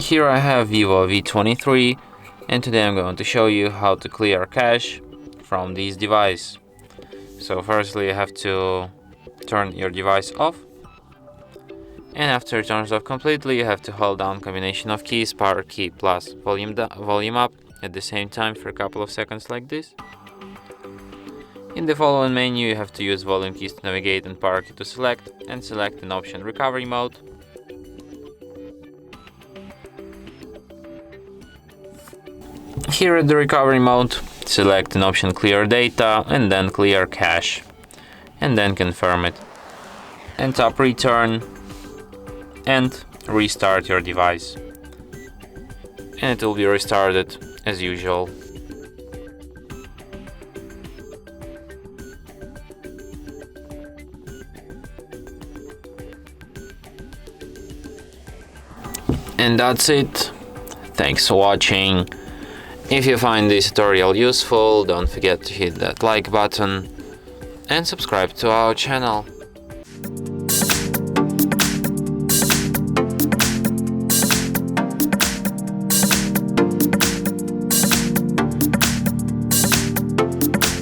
Here I have VIVO V23, and today I'm going to show you how to clear cache from this device. So firstly you have to turn your device off, and after it turns off completely you have to hold down combination of keys, power key plus volume up at the same time for a couple of seconds like this. In the following menu you have to use volume keys to navigate and power key to select, and select an option recovery mode. Here at the recovery mode, select an option clear data and then clear cache, and then confirm it, and tap return and restart your device, and it will be restarted as usual. And that's it. Thanks for watching. If you find this tutorial useful, don't forget to hit that like button and subscribe to our channel.